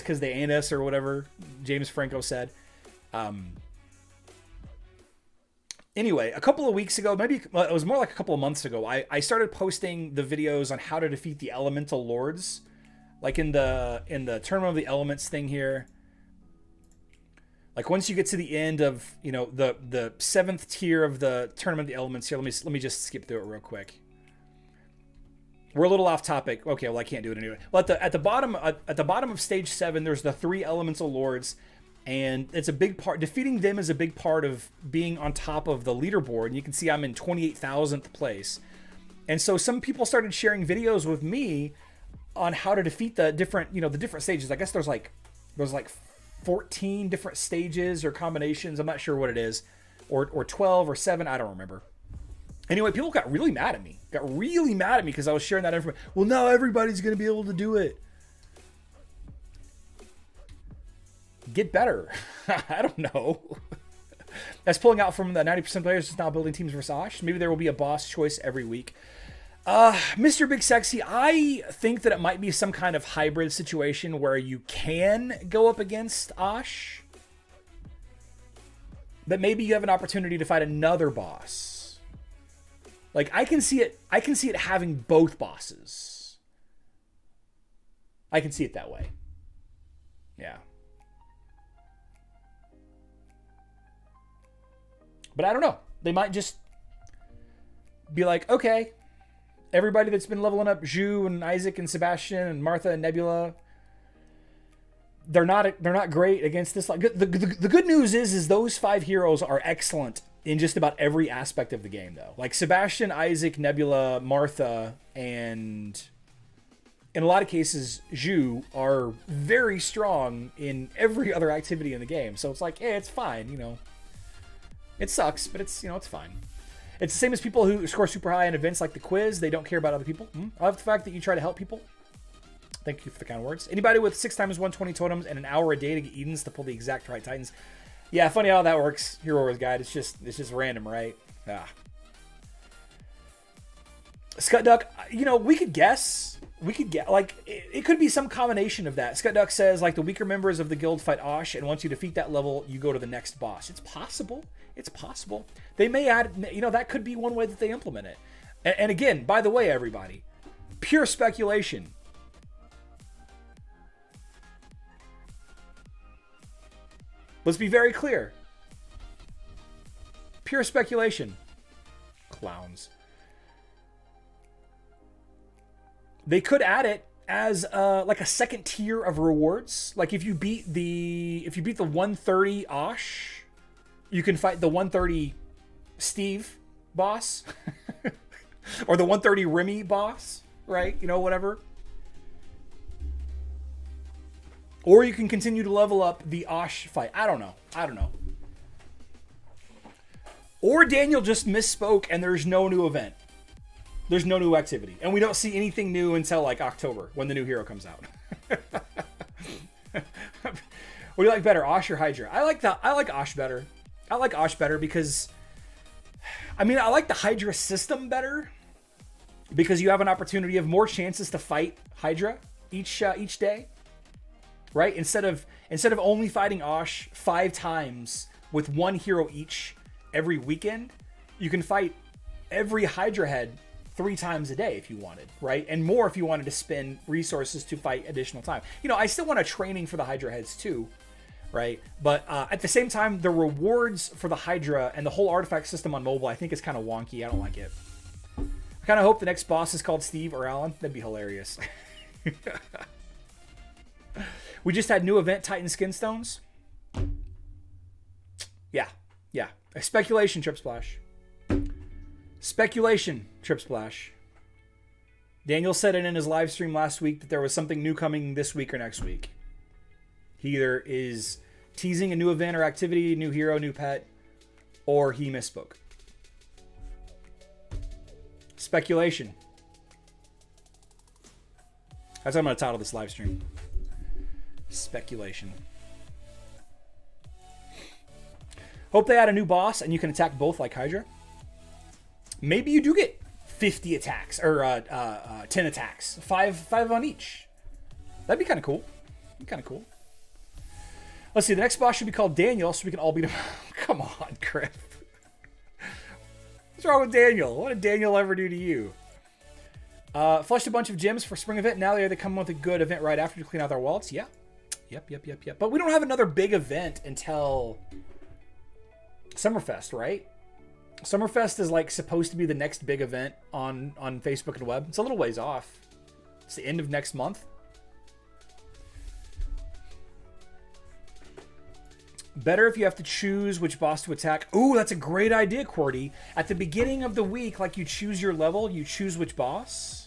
because they ain't us, or whatever James Franco said. Anyway, a couple of weeks ago, maybe it was more like a couple of months ago, I started posting the videos on how to defeat the elemental lords, like in the Tournament of the Elements thing here. Like once you get to the end of, you know, the 7th tier of the Tournament of the Elements here, let me just skip through it real quick. We're a little off topic. Okay, well I can't do it anyway. Well, at the bottom of stage 7, there's the 3 elemental lords. And it's a big part. Defeating them is a big part of being on top of the leaderboard. And you can see I'm in 28,000th place. And so some people started sharing videos with me on how to defeat the different, you know, the different stages. I guess there's like 14 different stages or combinations. I'm not sure what it is, or 12 or 7. I don't remember. Anyway, people got really mad at me. Because I was sharing that information. Well, now everybody's going to be able to do it. Get better. I don't know. That's pulling out from the 90% players is now building teams versus Osh. Maybe there will be a boss choice every week. Mr. Big Sexy, I think that it might be some kind of hybrid situation where you can go up against Osh, but maybe you have an opportunity to fight another boss. Like I can see it having both bosses. I can see it that way. Yeah. But I don't know. They might just be like, okay, everybody that's been leveling up, Zhu and Isaac and Sebastian and Martha and Nebula, they're not great against this. Like the good news is those 5 heroes are excellent in just about every aspect of the game, though. Like Sebastian, Isaac, Nebula, Martha, and in a lot of cases, Zhu are very strong in every other activity in the game. So it's like, hey, it's fine, you know. It sucks, but it's, you know, it's fine. It's the same as people who score super high in events like the quiz. They don't care about other people. I love the fact that you try to help people. Thank you for the kind words. Anybody with 6 times 120 totems and an hour a day to get Edens to pull the exact right Titans. Yeah, funny how that works. Hero Wars Guide. It's just random, right? Ah. Scut Duck, you know, we could guess. Like, it could be some combination of that. Scut Duck says, like, the weaker members of the guild fight Osh, and once you defeat that level, you go to the next boss. It's possible. It's possible. They may add, you know, that could be one way that they implement it. And again, by the way, everybody, pure speculation. Let's be very clear. Pure speculation. Clowns. They could add it as like a second tier of rewards. Like if you beat the 130 Osh, you can fight the 130 Steve boss or the 130 Remy boss, right? You know, whatever. Or you can continue to level up the Osh fight. I don't know. Or Daniel just misspoke and there's no new event. There's no new activity. And we don't see anything new until like October when the new hero comes out. What do you like better, Osh or Hydra? I like Osh better. I like Osh better because, I mean, I like the Hydra system better because you have an opportunity of more chances to fight Hydra each day, right? Instead of only fighting Osh 5 times with 1 hero each every weekend, you can fight every Hydra head 3 times a day if you wanted, right? And more if you wanted to spend resources to fight additional time. You know, I still want a training for the Hydra heads too, right? But at the same time, the rewards for the Hydra and the whole artifact system on mobile, I think is kind of wonky. I don't like it. I kind of hope the next boss is called Steve or Alan. That'd be hilarious. We just had new event, Titan Skin Stones. Yeah. Speculation, Trip Splash. Speculation, Trip Splash. Daniel said it in his live stream last week that there was something new coming this week or next week. He either is teasing a new event or activity, new hero, new pet, or he misspoke. Speculation. That's what I'm going to title this live stream. Speculation. Hope they add a new boss and you can attack both like Hydra. Maybe you do get 50 attacks or 10 attacks, five on each. That'd be kind of cool. Let's see. The next boss should be called Daniel, so we can all beat him. Come on, Griff. What's wrong with Daniel? What did Daniel ever do to you? Flushed a bunch of gems for spring event. Now they come with a good event right after to clean out their wallets. Yeah. Yep. But we don't have another big event until Summerfest, right? Summerfest is like supposed to be the next big event on Facebook and web. It's a little ways off. It's the end of next month. Better if you have to choose which boss to attack. Ooh, that's a great idea, Qwerty. At the beginning of the week, like you choose your level, you choose which boss.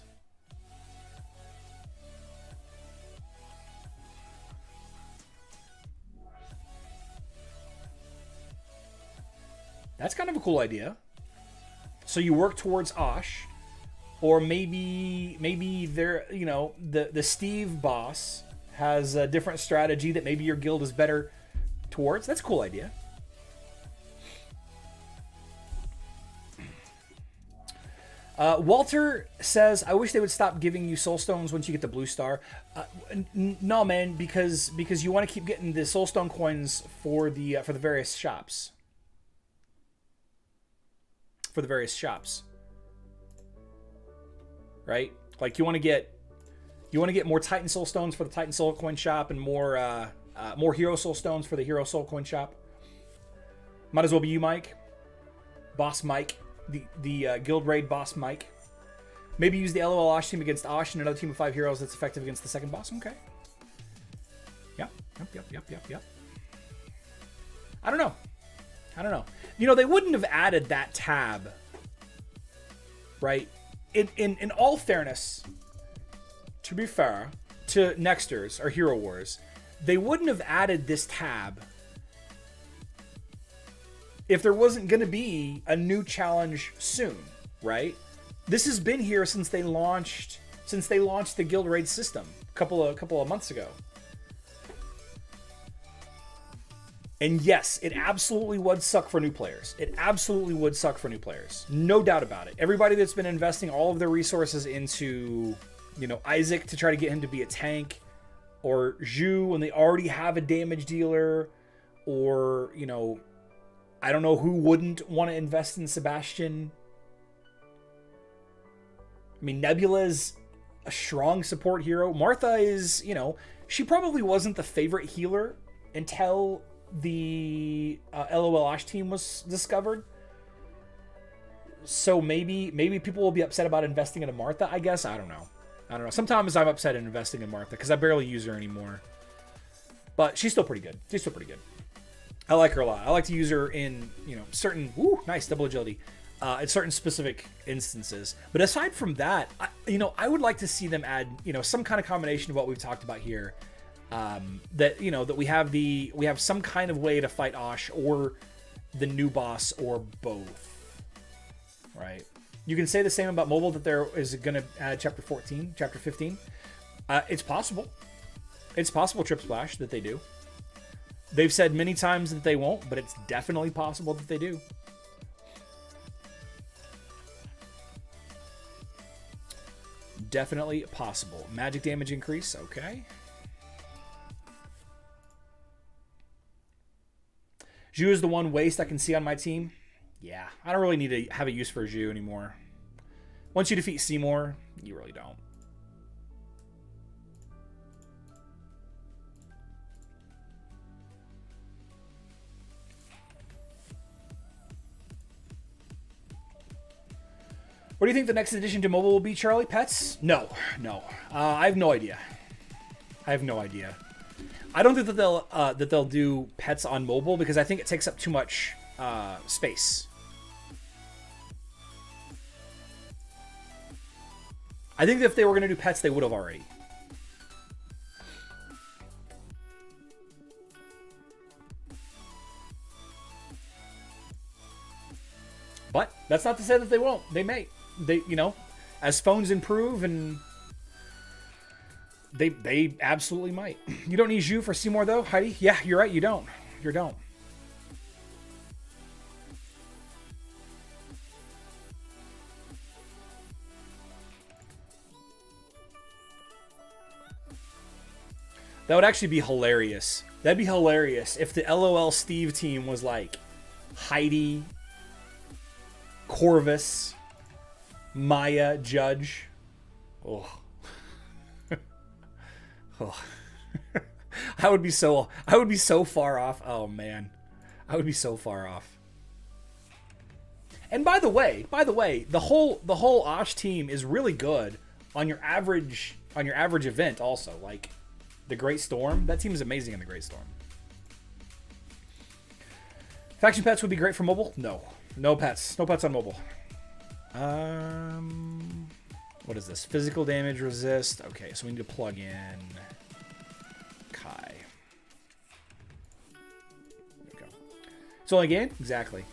That's kind of a cool idea. So you work towards Osh, or maybe there, you know, the Steve boss has a different strategy that maybe your guild is better towards. That's a cool idea. Walter says, I wish they would stop giving you soul stones once you get the blue star. No, man, because you want to keep getting the soulstone coins for the various shops. For the various shops. Right? Like you want to get more Titan soul stones for the Titan soul coin shop and more hero soul stones for the hero soul coin shop. Might as well be you, Mike. Boss Mike. The guild raid boss Mike. Maybe use the LOL Osh team against Osh and another team of 5 heroes that's effective against the second boss. Okay. Yep. I don't know. You know, they wouldn't have added that tab, right? In all fairness, to be fair to Nexters or Hero Wars, they wouldn't have added this tab if there wasn't going to be a new challenge soon, right? This has been here since they launched the guild raid system a couple of months ago. And yes, it absolutely would suck for new players. No doubt about it. Everybody that's been investing all of their resources into, you know, Isaac to try to get him to be a tank, or Zhu when they already have a damage dealer, or, you know, I don't know who wouldn't want to invest in Sebastian. I mean, Nebula is a strong support hero. Martha is, you know, she probably wasn't the favorite healer until the LOL Osh team was discovered. So maybe people will be upset about investing in a Martha, I guess. I don't know. Sometimes I'm upset in investing in Martha because I barely use her anymore. But she's still pretty good. I like her a lot. I like to use her in, you know, certain... Ooh, nice, double agility. In certain specific instances. But aside from that, I would like to see them add, you know, some kind of combination of what we've talked about here. That, you know, that we have some kind of way to fight Osh or the new boss or both. Right? You can say the same about mobile, that there is going to add chapter 15. It's possible. It's possible, Trip Splash, that they do. They've said many times that they won't, but it's definitely possible that they do. Definitely possible. Magic damage increase, okay. Zhu is the one waste I can see on my team. Yeah, I don't really need to have a use for Zhu anymore. Once you defeat Seymour, you really don't. What do you think the next addition to mobile will be, Charlie? Pets? No. I have no idea. I don't think that they'll do pets on mobile because I think it takes up too much space. I think that if they were going to do pets, they would have already. But that's not to say that they won't. They may. They, you know, as phones improve and They absolutely might. You don't need Zhu for Seymour though, Heidi? Yeah, you're right, you don't. You don't. That would actually be hilarious. That'd be hilarious if the LOL Steve team was like Heidi, Corvus, Maya, Judge. Oh. Oh. I would be so far off. Oh man. I would be so far off. And by the way, the whole Osh team is really good on your average event also. Like the Great Storm, that team is amazing in the Great Storm. Faction pets would be great for mobile? No. No pets. No pets on mobile. What is this? Physical damage resist. Okay, so we need to plug in Kai. There we go. It's only game? Exactly.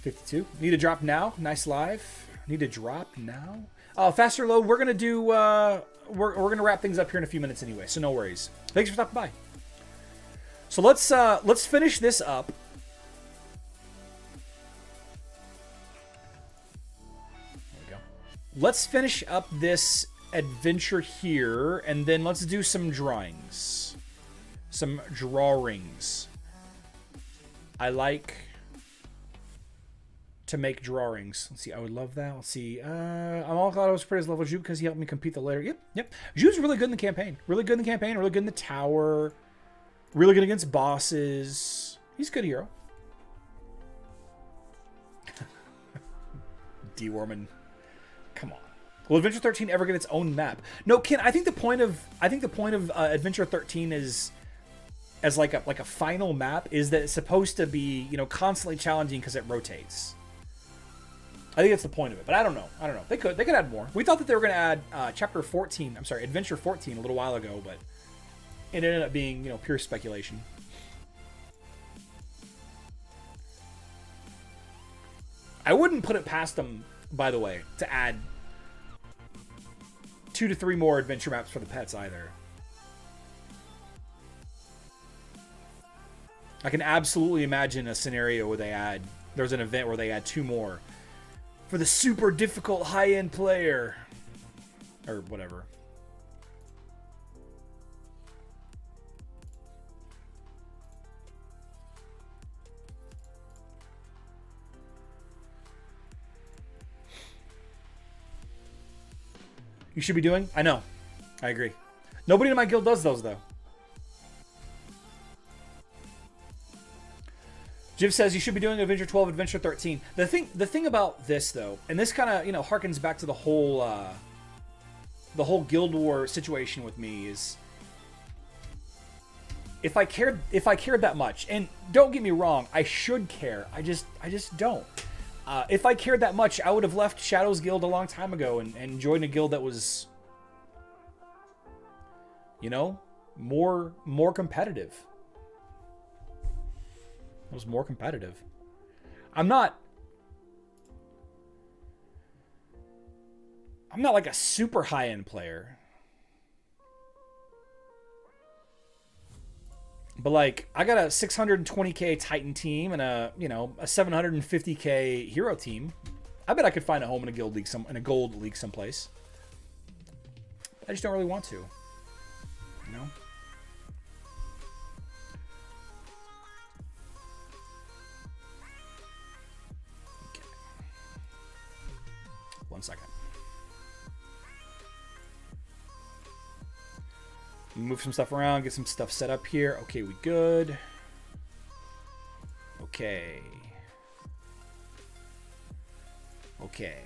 $52. Need to drop now. Nice live. Need to drop now. Faster load. We're gonna do. We're gonna wrap things up here in a few minutes anyway, so no worries. Thanks for stopping by. So let's finish this up. There we go. Let's finish up this adventure here, and then let's do some drawings. Some drawings. I like to make drawings. Let's see. I would love that. Let's see. I'm all glad I was praised level Zhu because he helped me compete the later. Yep. Zhu's really good in the campaign. Really good in the campaign. Really good in the tower. Really good against bosses. He's a good hero. D-Worman. Come on. Will Adventure 13 ever get its own map? No, Ken. I think the point of Adventure 13 is as like a final map is that it's supposed to be, you know, constantly challenging because it rotates. I think that's the point of it, but I don't know. They could add more. We thought that they were going to add Chapter 14. I'm sorry, Adventure 14 a little while ago, but it ended up being, you know, pure speculation. I wouldn't put it past them, by the way, to add 2 to 3 more adventure maps for the pets either. I can absolutely imagine a scenario where there's an event where they add 2 more for the super difficult high-end player or whatever. You should be doing? I know. I agree. Nobody in my guild does those though. Jiv says you should be doing Adventure 12, Adventure 13. The thing about this though, and this kind of, you know, harkens back to the whole Guild War situation with me is if I cared that much, and don't get me wrong, I should care. I just don't. If I cared that much, I would have left Shadow's Guild a long time ago and joined a guild that was, you know, more competitive. It was more competitive. I'm not like a super high-end player. But like, I got a 620k Titan team and a 750k hero team. I bet I could find a home in a guild league in a gold league someplace. I just don't really want to. You know? Okay. 1 second. Move some stuff around, get some stuff set up here. Okay, we good. Okay. Okay.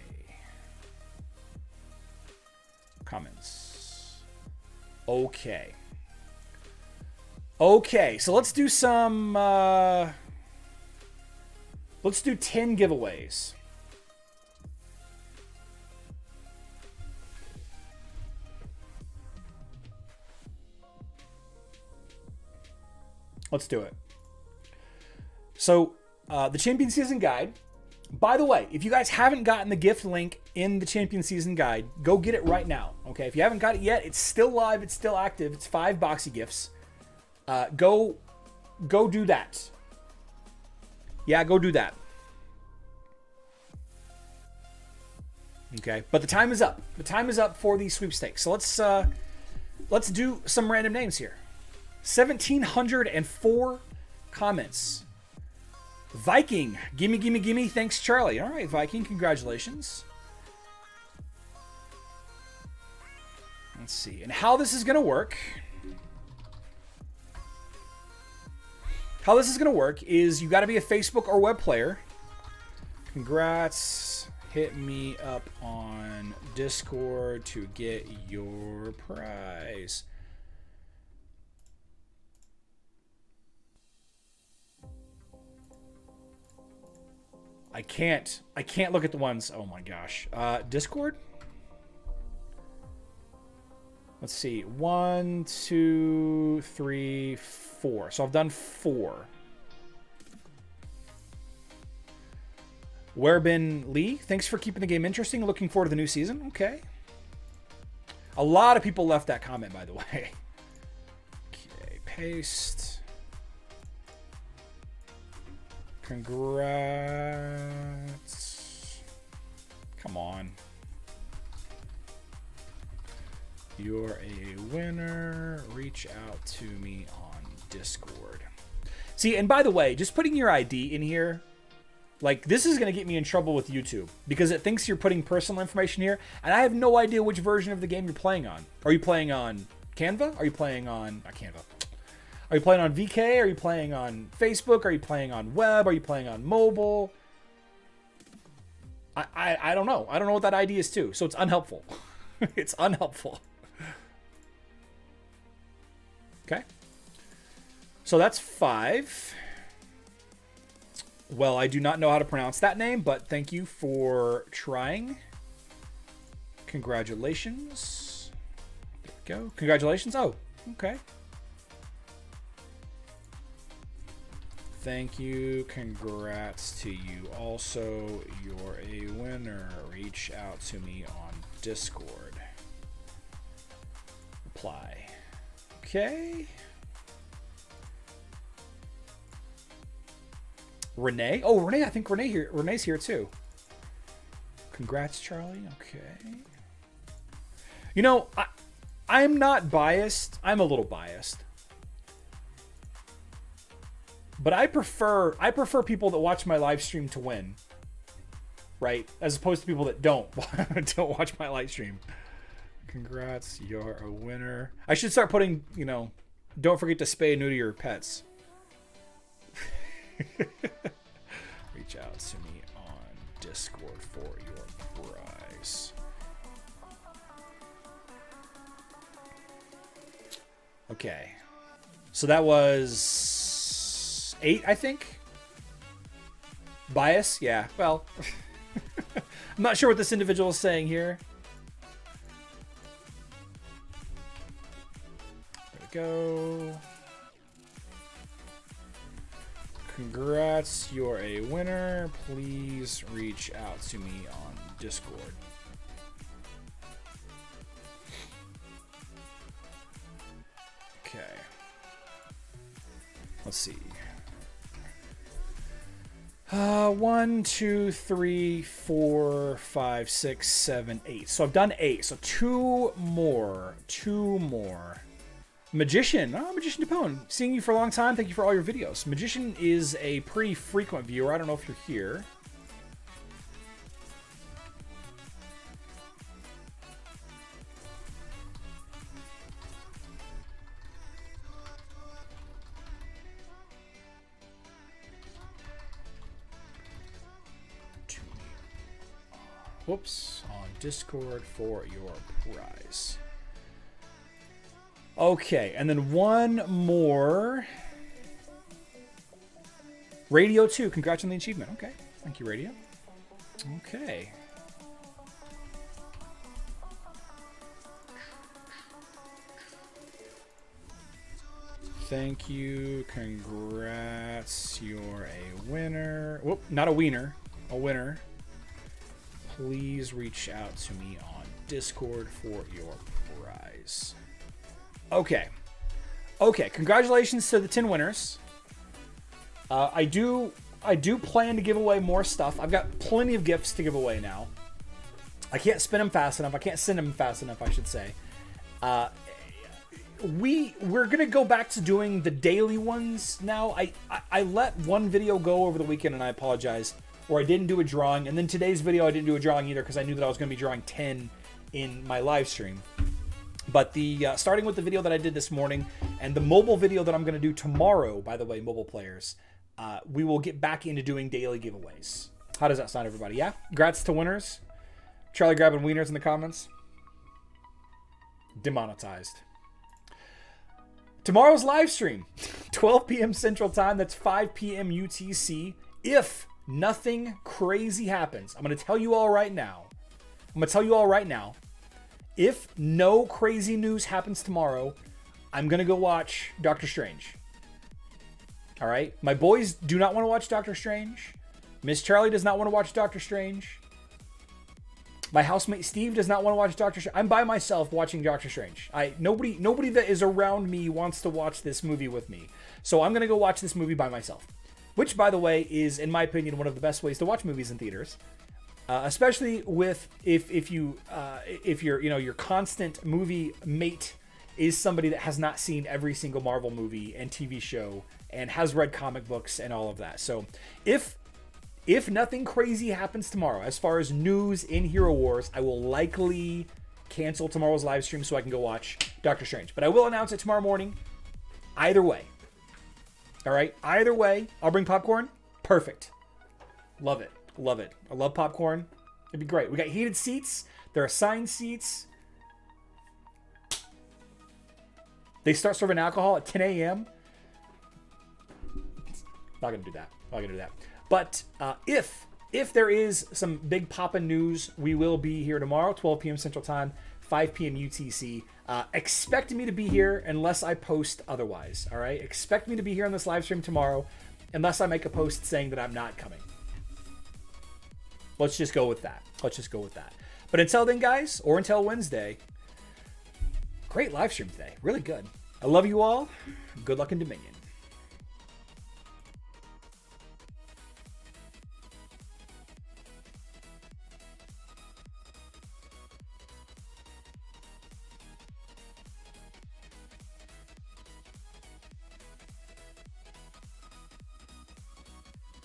Comments. Okay. Okay, so let's do some, let's do 10 giveaways. Let's do it. So, the Champion Season Guide By the way, if you guys haven't gotten the gift link in the Champion Season Guide, go get it right now. Okay, if you haven't got it yet, it's still live, it's still active. It's 5 boxy gifts. Go do that. Yeah, go do that. Okay, but the time is up. The time is up for the sweepstakes. So let's do some random names here. 1,704 comments. Viking, gimme, gimme, gimme. Thanks, Charlie. All right, Viking, congratulations. Let's see. And how this is going to work. How this is going to work is you got to be a Facebook or web player. Congrats. Hit me up on Discord to get your prize. I can't look at the ones. Oh my gosh. Discord? Let's see. 1, 2, 3, 4. So I've done 4. Werebin Lee, thanks for keeping the game interesting. Looking forward to the new season. Okay. A lot of people left that comment, by the way. Okay, paste. Congrats. Come on. You're a winner. Reach out to me on Discord. See, and by the way, just putting your ID in here, like, this is going to get me in trouble with YouTube because it thinks you're putting personal information here, and I have no idea which version of the game you're playing on. Are you playing on Canva? Are you playing on... Not Canva. Are you playing on VK? Are you playing on Facebook? Are you playing on web? Are you playing on mobile? I don't know. I don't know what that ID is too, so it's unhelpful. It's unhelpful. Okay. So that's 5. Well, I do not know how to pronounce that name, but thank you for trying. Congratulations. There we go. Congratulations. Oh, okay. Thank you. Congrats to you also. You're a winner. Reach out to me on Discord. Reply. Okay. Renee. Oh, Renee. I think Renee's here too. Congrats, Charlie. Okay. You know, I'm not biased. I'm a little biased. But I prefer people that watch my live stream to win, right? As opposed to people that don't watch my live stream. Congrats, you're a winner. I should start putting, you know, don't forget to spay and neuter your pets. Reach out to me on Discord for your prize. Okay, so that was 8, I think. Bias, yeah. Well, I'm not sure what this individual is saying here. There we go. Congrats, you're a winner. Please reach out to me on Discord. Okay. Let's see. 1, 2, 3, 4, 5, 6, 7, 8. So I've done 8. So 2 more. 2 more. Magician. Oh, Magician Depone. Seeing you for a long time. Thank you for all your videos. Magician is a pretty frequent viewer. I don't know if you're here. Whoops. On Discord for your prize. Okay, and then one more. Radio 2, congrats on the achievement. Okay, thank you, Radio. Okay. Thank you, congrats, you're a winner. Whoop, not a wiener. a winner, please reach out to me on Discord for your prize. Okay. Okay, congratulations to the 10 winners. I do plan to give away more stuff. I've got plenty of gifts to give away now. I can't spin them fast enough. I can't send them fast enough, I should say. We're gonna go back to doing the daily ones now. I let one video go over the weekend, and I apologize, where I didn't do a drawing. And then today's video I didn't do a drawing either because I knew that I was gonna be drawing 10 in my live stream. But the starting with the video that I did this morning and the mobile video that I'm gonna do tomorrow, by the way, mobile players, we will get back into doing daily giveaways. How does that sound, everybody? Yeah? Congrats to winners. Charlie grabbing wieners in the comments. Demonetized. Tomorrow's live stream, 12 p.m. Central Time. That's 5 p.m. UTC. If nothing crazy happens, I'm going to tell you all right now. If no crazy news happens tomorrow, I'm going to go watch Doctor Strange. All right? My boys do not want to watch Doctor Strange. Miss Charlie does not want to watch Doctor Strange. My housemate Steve does not want to watch Doctor Strange. I'm by myself watching Doctor Strange. Nobody that is around me wants to watch this movie with me. So I'm going to go watch this movie by myself. Which, by the way, is, in my opinion, one of the best ways to watch movies in theaters. Especially with if your constant movie mate is somebody that has not seen every single Marvel movie and TV show and has read comic books and all of that. So if nothing crazy happens tomorrow, as far as news in Hero Wars, I will likely cancel tomorrow's live stream so I can go watch Doctor Strange. But I will announce it tomorrow morning. Either way. All right? Either way, I'll bring popcorn. Perfect. Love it. Love it. I love popcorn. It'd be great. We got heated seats. There are assigned seats. They start serving alcohol at 10 a.m. Not going to do that. But if there is some big poppin' news, we will be here tomorrow, 12 p.m. Central Time, 5 p.m. UTC. Expect me to be here unless I post otherwise, all right? Expect me to be here on this live stream tomorrow unless I make a post saying that I'm not coming. Let's just go with that. But until then, guys, or until Wednesday, great live stream today. Really good. I love you all. Good luck in Dominion.